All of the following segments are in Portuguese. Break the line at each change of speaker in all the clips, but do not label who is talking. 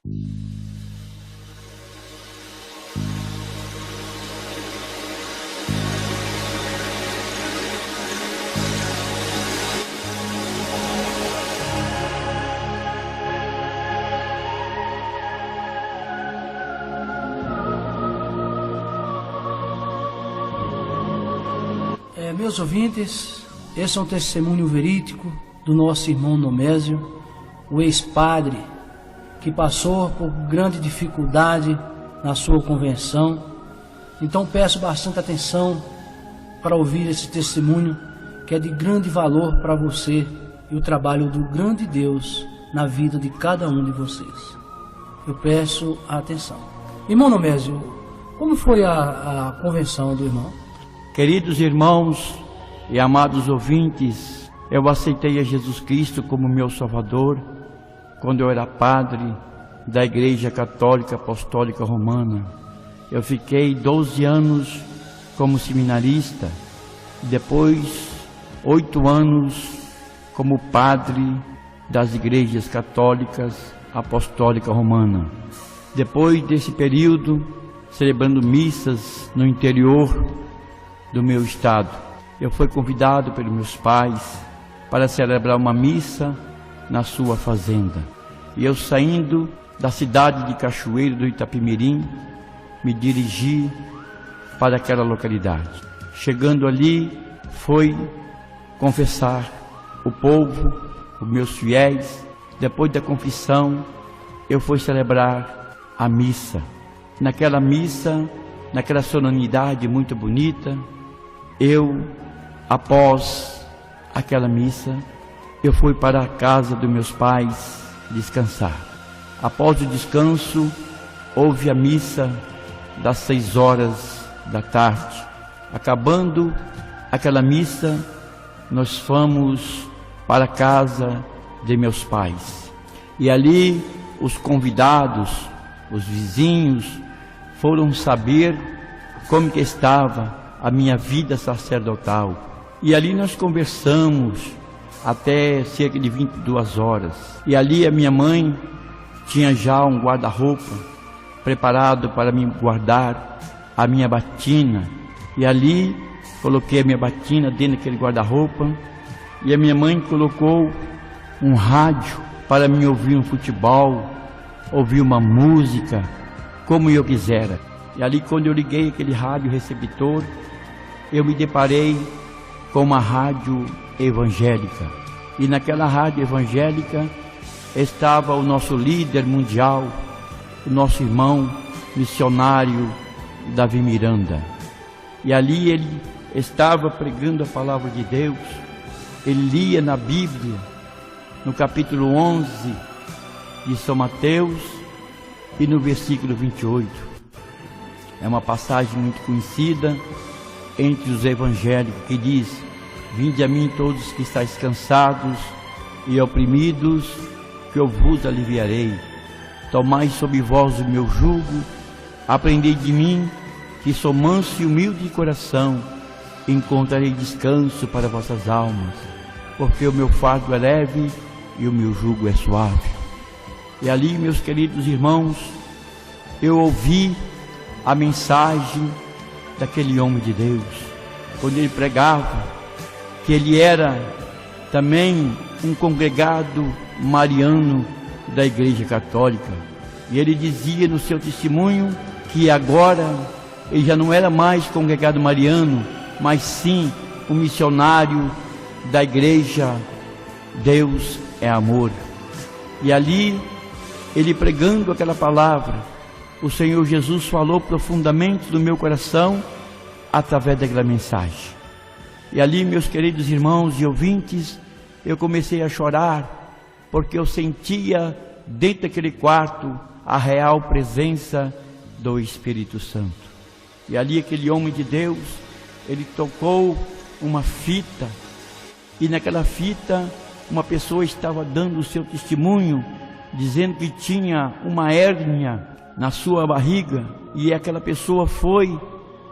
Meus ouvintes, esse é um testemunho verídico do nosso irmão Nomésio, o ex-padre, que passou por grande dificuldade na sua conversão. Então peço bastante atenção para ouvir esse testemunho, que é de grande valor para você e o trabalho do grande Deus na vida de cada um de vocês. Eu peço a atenção. Irmão Nomésio, como foi a conversão do irmão?
Queridos irmãos e amados ouvintes, eu aceitei a Jesus Cristo como meu Salvador quando eu era padre da Igreja Católica Apostólica Romana. Eu fiquei 12 anos como seminarista, depois 8 anos como padre das Igrejas Católicas Apostólica Romana. Depois desse período, celebrando missas no interior do meu estado, eu fui convidado pelos meus pais para celebrar uma missa na sua fazenda. E eu, saindo da cidade de Cachoeiro do Itapemirim, me dirigi para aquela localidade. Chegando ali, fui confessar o povo, os meus fiéis. Depois da confissão, eu fui celebrar a missa. Naquela missa, naquela solenidade muito bonita, após aquela missa, eu fui para a casa dos meus pais descansar. Após o descanso, houve a missa das 6 horas da tarde. Acabando aquela missa, nós fomos para a casa de meus pais. E ali os convidados, os vizinhos, foram saber como que estava a minha vida sacerdotal. E ali nós conversamos até cerca de 22 horas. E ali a minha mãe tinha já um guarda-roupa preparado para me guardar a minha batina. E ali coloquei a minha batina dentro daquele guarda-roupa. E a minha mãe colocou um rádio para me ouvir um futebol, ouvir uma música, como eu quisera. E ali, quando eu liguei aquele rádio receptor, eu me deparei com uma rádio evangélica. E naquela rádio evangélica estava o nosso líder mundial, o nosso irmão missionário Davi Miranda. E ali ele estava pregando a palavra de Deus. Ele lia na Bíblia, no capítulo 11 de São Mateus e no versículo 28. É uma passagem muito conhecida entre os evangélicos, que diz: vinde a mim todos que estáis cansados e oprimidos, que eu vos aliviarei. Tomai sobre vós o meu jugo, aprendei de mim, que sou manso e humilde de coração, e encontrarei descanso para vossas almas, porque o meu fardo é leve e o meu jugo é suave. E ali, meus queridos irmãos, eu ouvi a mensagem daquele homem de Deus, quando ele pregava que ele era também um congregado mariano da Igreja Católica. E ele dizia no seu testemunho que agora ele já não era mais congregado mariano, mas sim um missionário da Igreja Deus é Amor. E ali, ele pregando aquela palavra, o Senhor Jesus falou profundamente no meu coração através daquela mensagem. E ali, meus queridos irmãos e ouvintes, eu comecei a chorar, porque eu sentia dentro daquele quarto a real presença do Espírito Santo. E ali aquele homem de Deus, ele tocou uma fita, e naquela fita uma pessoa estava dando o seu testemunho, dizendo que tinha uma hérnia na sua barriga, e aquela pessoa foi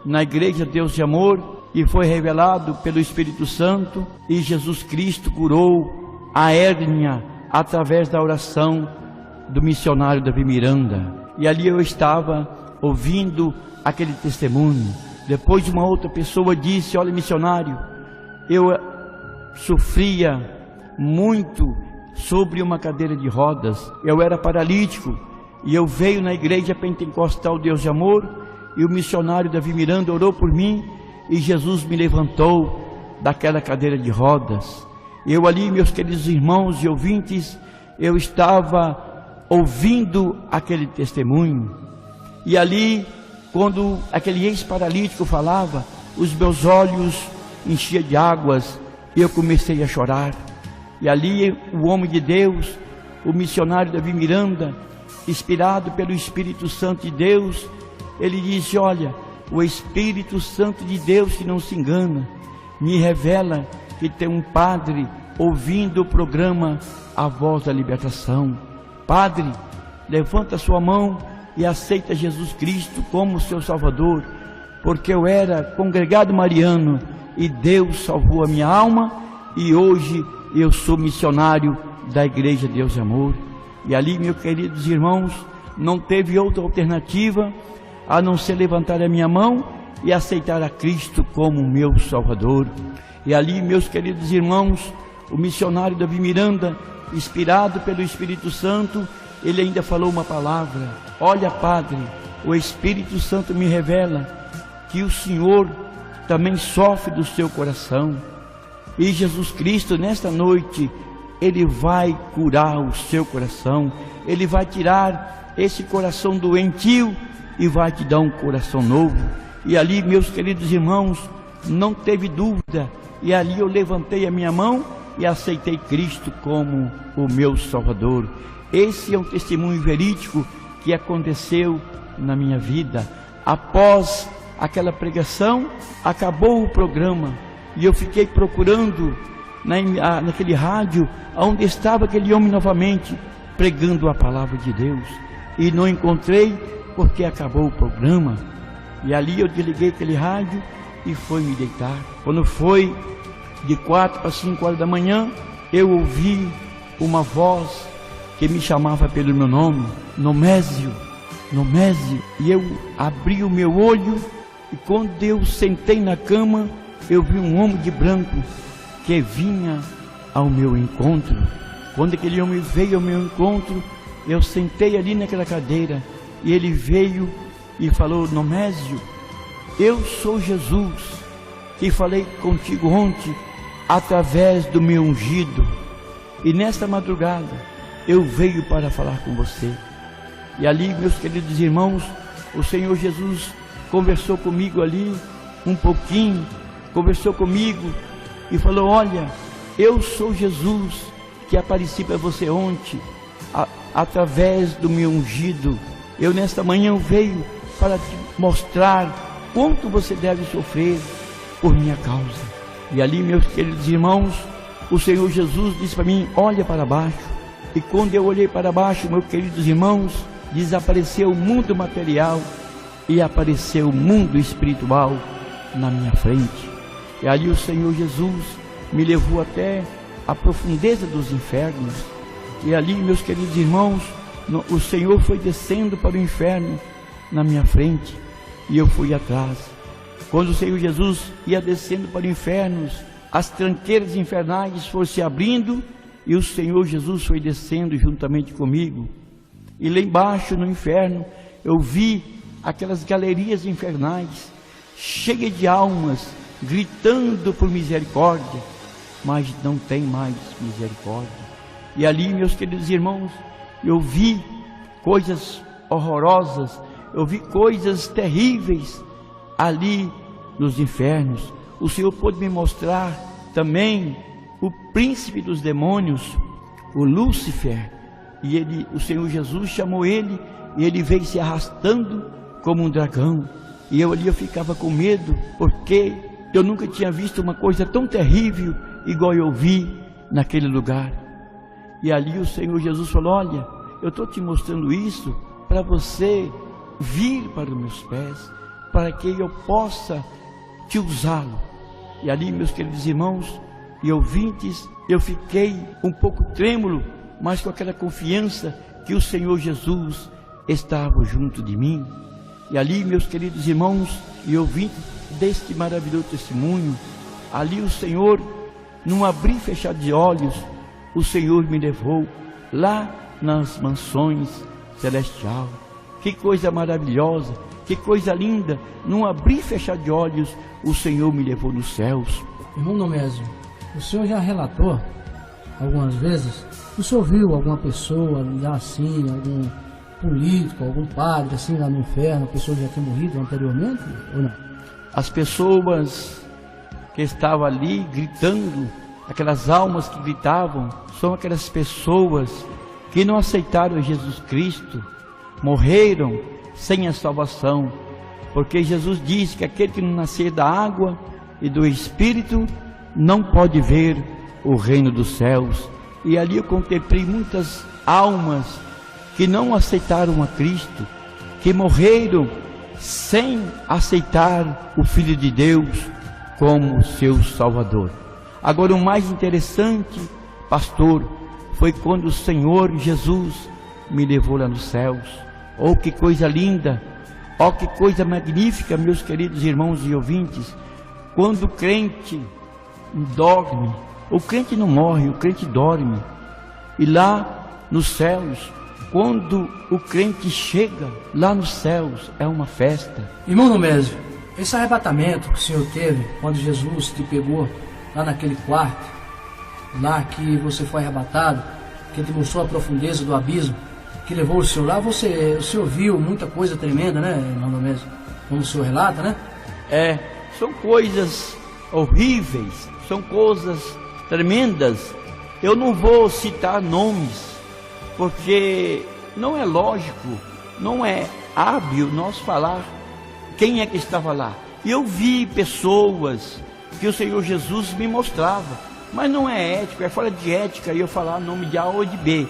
na Igreja Deus de Amor e foi revelado pelo Espírito Santo, e Jesus Cristo curou a hérnia através da oração do missionário Davi Miranda. E ali eu estava ouvindo aquele testemunho. Depois uma outra pessoa disse: olha, missionário, eu sofria muito sobre uma cadeira de rodas, eu era paralítico, e eu veio na igreja pentecostal Deus de Amor, e o missionário Davi Miranda orou por mim, e Jesus me levantou daquela cadeira de rodas. Eu ali, meus queridos irmãos e ouvintes, eu estava ouvindo aquele testemunho, e ali, quando aquele ex-paralítico falava, os meus olhos enchiam de águas, e eu comecei a chorar. E ali o homem de Deus, o missionário Davi Miranda, inspirado pelo Espírito Santo de Deus, ele disse: olha, o Espírito Santo de Deus, que não se engana, me revela que tem um padre ouvindo o programa A Voz da Libertação. Padre, levanta sua mão e aceita Jesus Cristo como seu Salvador, porque eu era congregado mariano e Deus salvou a minha alma, e hoje eu sou missionário da Igreja Deus de Amor. E ali, meus queridos irmãos, não teve outra alternativa a não ser levantar a minha mão e aceitar a Cristo como meu Salvador. E ali, meus queridos irmãos, o missionário Davi Miranda, inspirado pelo Espírito Santo, ele ainda falou uma palavra: olha, padre, o Espírito Santo me revela que o Senhor também sofre do seu coração, e Jesus Cristo nesta noite, Ele vai curar o seu coração, Ele vai tirar esse coração doentio e vai te dar um coração novo. E ali, meus queridos irmãos, não teve dúvida, e ali eu levantei a minha mão e aceitei Cristo como o meu Salvador. Esse é um testemunho verídico que aconteceu na minha vida. Após aquela pregação, acabou o programa, e eu fiquei procurando naquele rádio onde estava aquele homem novamente pregando a palavra de Deus, e não encontrei, porque acabou o programa. E ali eu desliguei aquele rádio e fui me deitar. Quando foi de 4 para 5 horas da manhã, eu ouvi uma voz que me chamava pelo meu nome: Nomésio, Nomésio. E eu abri o meu olho, e quando eu sentei na cama, eu vi um homem de branco que vinha ao meu encontro. Quando aquele homem veio ao meu encontro, eu sentei ali naquela cadeira, e ele veio e falou: Nomésio, eu sou Jesus, que falei contigo ontem, através do meu ungido, e nesta madrugada eu venho para falar com você. E ali, meus queridos irmãos, o Senhor Jesus conversou comigo ali um pouquinho, conversou comigo e falou: olha, eu sou Jesus que apareci para você ontem, através do meu ungido. Eu nesta manhã veio para te mostrar quanto você deve sofrer por minha causa. E ali, meus queridos irmãos, o Senhor Jesus disse para mim: olha para baixo. E quando eu olhei para baixo, meus queridos irmãos, desapareceu o mundo material e apareceu o mundo espiritual na minha frente. E ali o Senhor Jesus me levou até a profundeza dos infernos. E ali, meus queridos irmãos, o Senhor foi descendo para o inferno na minha frente, e eu fui atrás. Quando o Senhor Jesus ia descendo para o inferno, as tranqueiras infernais foram se abrindo, e o Senhor Jesus foi descendo juntamente comigo. E lá embaixo no inferno eu vi aquelas galerias infernais cheias de almas gritando por misericórdia, mas não tem mais misericórdia. E ali, meus queridos irmãos, eu vi coisas horrorosas, eu vi coisas terríveis ali nos infernos. O Senhor pôde me mostrar também o príncipe dos demônios, o Lúcifer, e o Senhor Jesus chamou ele, e ele veio se arrastando como um dragão. E eu ali eu ficava com medo, porque eu nunca tinha visto uma coisa tão terrível igual eu vi naquele lugar. E ali o Senhor Jesus falou: olha, eu estou te mostrando isso para você vir para os meus pés, para que eu possa te usá-lo. E ali, meus queridos irmãos e ouvintes, eu fiquei um pouco trêmulo, mas com aquela confiança que o Senhor Jesus estava junto de mim. E ali, meus queridos irmãos e ouvintes deste maravilhoso testemunho, ali o Senhor, num abrir e fechar de olhos, o Senhor me levou lá nas mansões celestiais. Que coisa maravilhosa, que coisa linda, num abrir e fechar de olhos, o Senhor me levou nos céus.
Irmão Nomésio, o senhor já relatou algumas vezes, o senhor viu alguma pessoa lá assim, algum político, algum padre assim lá no inferno, a pessoa já tinha morrido anteriormente ou não?
As pessoas que estavam ali gritando, aquelas almas que gritavam, são aquelas pessoas que não aceitaram Jesus Cristo, morreram sem a salvação, porque Jesus diz que aquele que não nascer da água e do Espírito não pode ver o reino dos céus. E ali eu contemplei muitas almas que não aceitaram a Cristo, que morreram sem aceitar o Filho de Deus como seu Salvador. Agora, o mais interessante, pastor, foi quando o Senhor Jesus me levou lá nos céus. Oh, que coisa linda! Oh, que coisa magnífica, meus queridos irmãos e ouvintes! Quando o crente dorme, o crente não morre, o crente dorme. E lá nos céus, quando o crente chega lá nos céus, é uma festa.
Irmão Nomésio, esse arrebatamento que o senhor teve quando Jesus te pegou lá naquele quarto, lá que você foi arrebatado, que te mostrou a profundeza do abismo, que levou o senhor lá, o senhor viu muita coisa tremenda, né, irmão Nomésio? Como o senhor relata, né?
São coisas horríveis, são coisas tremendas. Eu não vou citar nomes, porque não é lógico, não é hábil nós falar quem é que estava lá. Eu vi pessoas que o Senhor Jesus me mostrava, mas não é ético, é fora de ética eu falar nome de A ou de B.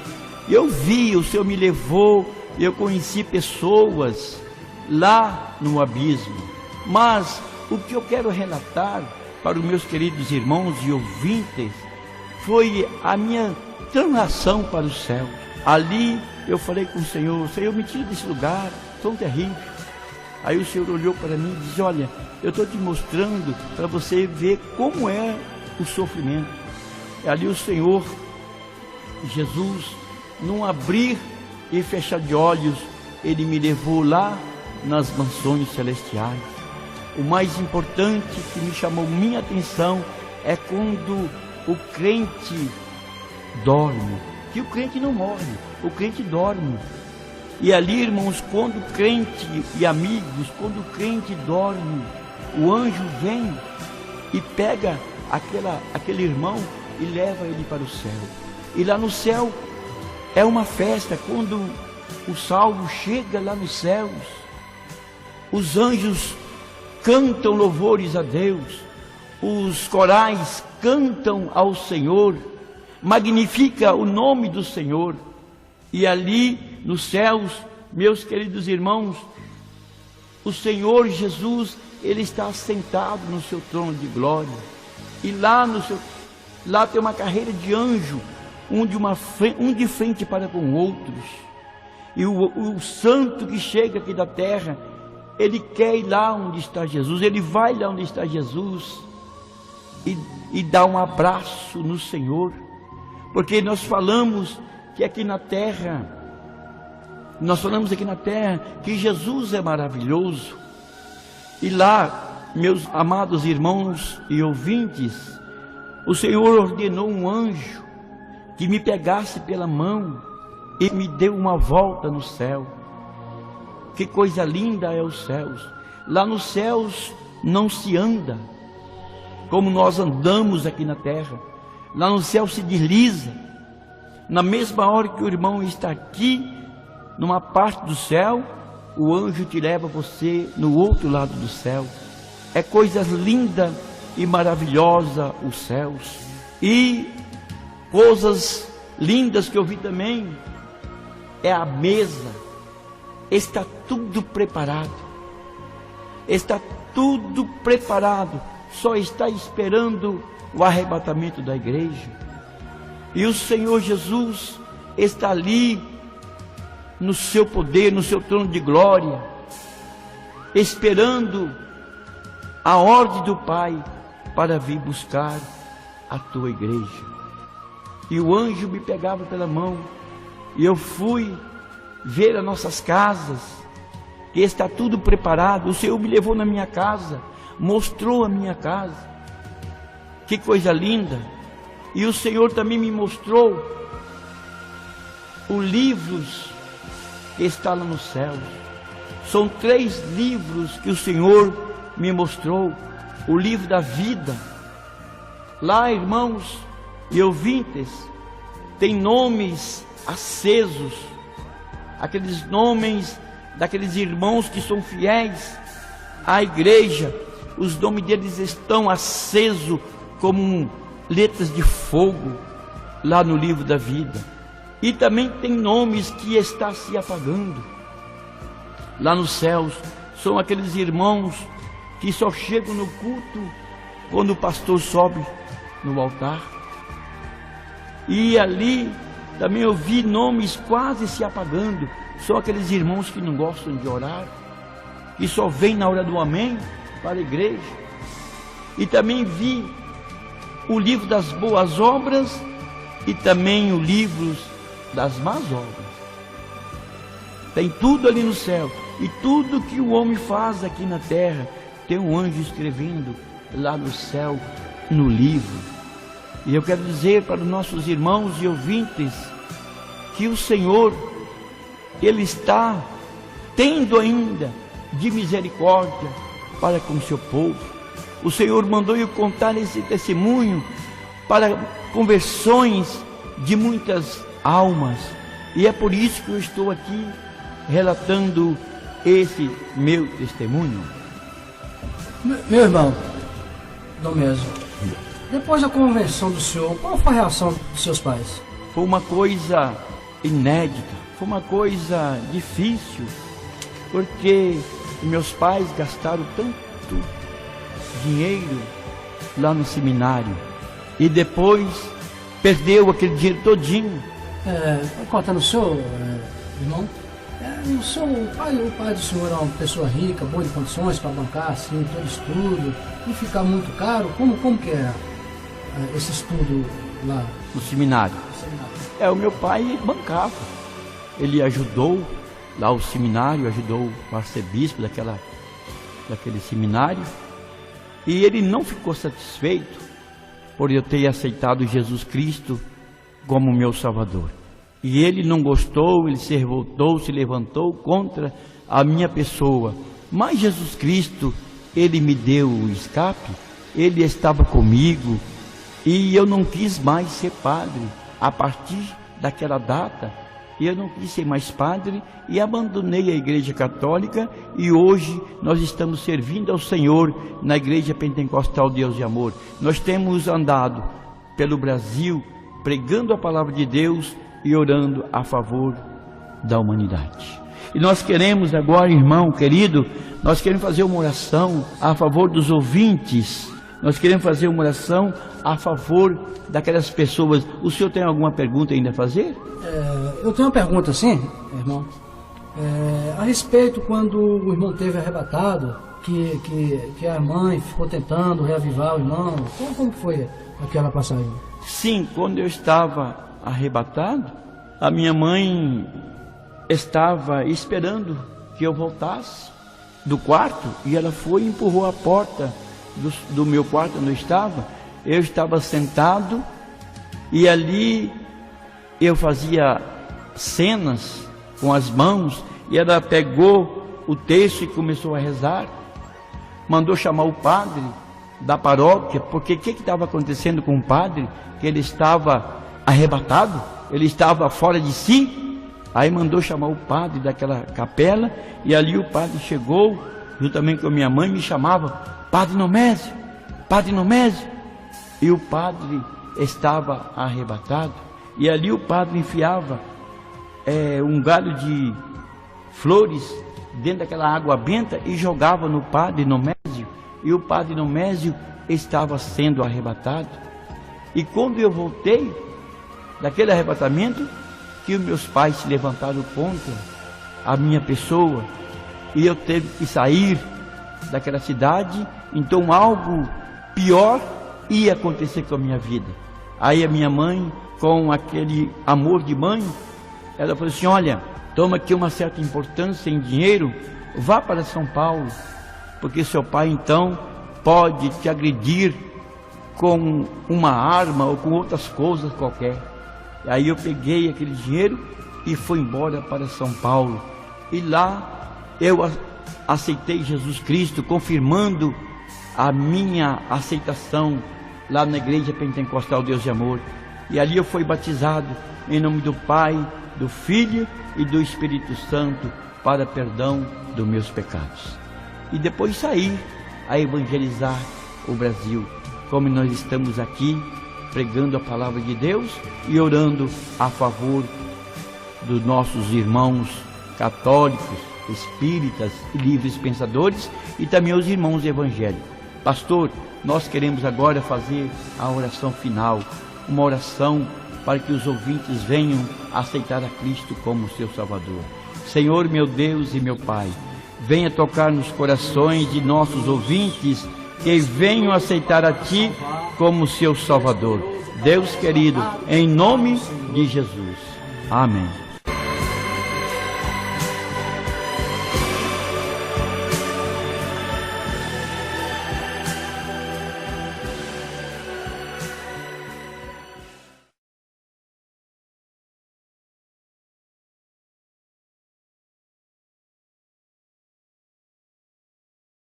Eu vi, o Senhor me levou, eu conheci pessoas lá no abismo. Mas o que eu quero relatar para os meus queridos irmãos e ouvintes foi a minha translação para o céu. Ali eu falei com o Senhor: Senhor, me tira desse lugar tão terrível. Aí o Senhor olhou para mim e disse: olha, eu estou te mostrando para você ver como é o sofrimento. E ali o Senhor Jesus, num abrir e fechar de olhos, Ele me levou lá nas mansões celestiais. O mais importante que me chamou minha atenção é quando o crente dorme, que o crente não morre, o crente dorme. E ali, irmãos, quando o crente e amigos, quando o crente dorme, o anjo vem e pega aquele irmão e leva ele para o céu. E lá no céu é uma festa. Quando o salvo chega lá nos céus, os anjos cantam louvores a Deus, os corais cantam ao Senhor, magnifica o nome do Senhor. E ali nos céus, meus queridos irmãos, o Senhor Jesus, Ele está assentado no seu trono de glória. E lá tem uma carreira de anjo, um de frente para com outros. E o santo que chega aqui da terra, ele quer ir lá onde está Jesus, ele vai lá onde está Jesus e dá um abraço no Senhor. Porque nós falamos aqui na terra que Jesus é maravilhoso. E lá, meus amados irmãos e ouvintes, o Senhor ordenou um anjo que me pegasse pela mão e me deu uma volta no céu. Que coisa linda é os céus. Lá nos céus não se anda como nós andamos aqui na terra. Lá no céu se desliza. Na mesma hora que o irmão está aqui, numa parte do céu, o anjo te leva você no outro lado do céu. É coisa linda e maravilhosa os céus. E coisas lindas que eu vi também é a mesa. Está tudo preparado. Está tudo preparado. Só está esperando o arrebatamento da igreja. E o Senhor Jesus está ali no seu poder, no seu trono de glória, esperando a ordem do Pai para vir buscar a tua igreja. E o anjo me pegava pela mão, e eu fui ver as nossas casas, que está tudo preparado. O Senhor me levou na minha casa, mostrou a minha casa, que coisa linda. E o Senhor também me mostrou os livros que está lá no céu. São 3 livros que o Senhor me mostrou. O livro da vida. Lá, irmãos e ouvintes, tem nomes acesos, aqueles nomes daqueles irmãos que são fiéis à igreja. Os nomes deles estão acesos como letras de fogo lá no livro da vida. E também tem nomes que estão se apagando lá nos céus. São aqueles irmãos que só chegam no culto quando o pastor sobe no altar. E ali também eu vi nomes quase se apagando. São aqueles irmãos que não gostam de orar, que só vêm na hora do amém para a igreja. E também vi o livro das boas obras e também o livro das más obras. Tem tudo ali no céu. E tudo que o homem faz aqui na terra, tem um anjo escrevendo lá no céu, no livro. E eu quero dizer para os nossos irmãos e ouvintes que o Senhor, Ele está tendo ainda de misericórdia para com o seu povo. O Senhor mandou eu contar esse testemunho para conversões de muitas almas. E é por isso que eu estou aqui relatando esse meu testemunho.
Meu irmão, Dom Mésio, depois da conversão do senhor, qual foi a reação dos seus pais?
Foi uma coisa inédita, foi uma coisa difícil, porque meus pais gastaram tanto dinheiro lá no seminário e depois perdeu aquele dinheiro todinho.
Contando o senhor, irmão, o pai do senhor é uma pessoa rica, boa de condições para bancar assim, todo estudo, e ficar muito caro. Como que é esse estudo lá?
No seminário. O meu pai bancava. Ele ajudou lá o seminário, ajudou o arcebispo daquele seminário. E ele não ficou satisfeito por eu ter aceitado Jesus Cristo como meu Salvador. E ele não gostou, ele se revoltou, se levantou contra a minha pessoa. Mas Jesus Cristo, Ele me deu o escape, Ele estava comigo, e eu não quis mais ser padre. A partir daquela data, eu não quis ser mais padre e abandonei a Igreja Católica, e hoje nós estamos servindo ao Senhor na Igreja Pentecostal Deus de Amor. Nós temos andado pelo Brasil, pregando a palavra de Deus e orando a favor da humanidade. E nós queremos agora, irmão querido, nós queremos fazer uma oração a favor dos ouvintes. Nós queremos fazer uma oração a favor daquelas pessoas. O senhor tem alguma pergunta ainda a fazer?
Eu tenho uma pergunta, sim, irmão. A respeito quando o irmão teve arrebatado, que a mãe ficou tentando reavivar o irmão. Como foi aquela passagem?
Sim, quando eu estava arrebatado, a minha mãe estava esperando que eu voltasse do quarto, e ela foi e empurrou a porta do meu quarto onde eu estava sentado, e ali eu fazia cenas com as mãos, e ela pegou o texto e começou a rezar, mandou chamar o padre da paróquia, porque o que estava acontecendo com o padre? Que ele estava arrebatado, ele estava fora de si. Aí mandou chamar o padre daquela capela, e ali o padre chegou, juntamente com a minha mãe, me chamava, Padre Nomésio, Padre Nomésio. E o padre estava arrebatado, e ali o padre enfiava um galho de flores dentro daquela água benta e jogava no padre Nomésio, e o padre Nomésio estava sendo arrebatado. E quando eu voltei daquele arrebatamento, que os meus pais se levantaram contra a minha pessoa e eu teve que sair daquela cidade, então algo pior ia acontecer com a minha vida. Aí a minha mãe, com aquele amor de mãe, ela falou assim: olha, toma aqui uma certa importância em dinheiro, vá para São Paulo, porque seu pai então pode te agredir com uma arma ou com outras coisas qualquer. Aí eu peguei aquele dinheiro e fui embora para São Paulo, e lá eu aceitei Jesus Cristo, confirmando a minha aceitação lá na Igreja Pentecostal Deus de Amor. E ali eu fui batizado em nome do Pai, do Filho e do Espírito Santo, para perdão dos meus pecados. E depois saí a evangelizar o Brasil, como nós estamos aqui pregando a palavra de Deus e orando a favor dos nossos irmãos católicos, espíritas e livres pensadores, e também os irmãos evangélicos. Pastor, nós queremos agora fazer a oração final, uma oração para que os ouvintes venham aceitar a Cristo como seu Salvador. Senhor, meu Deus e meu Pai, venha tocar nos corações de nossos ouvintes, que venham aceitar a Ti como seu Salvador. Deus querido, em nome de Jesus. Amém.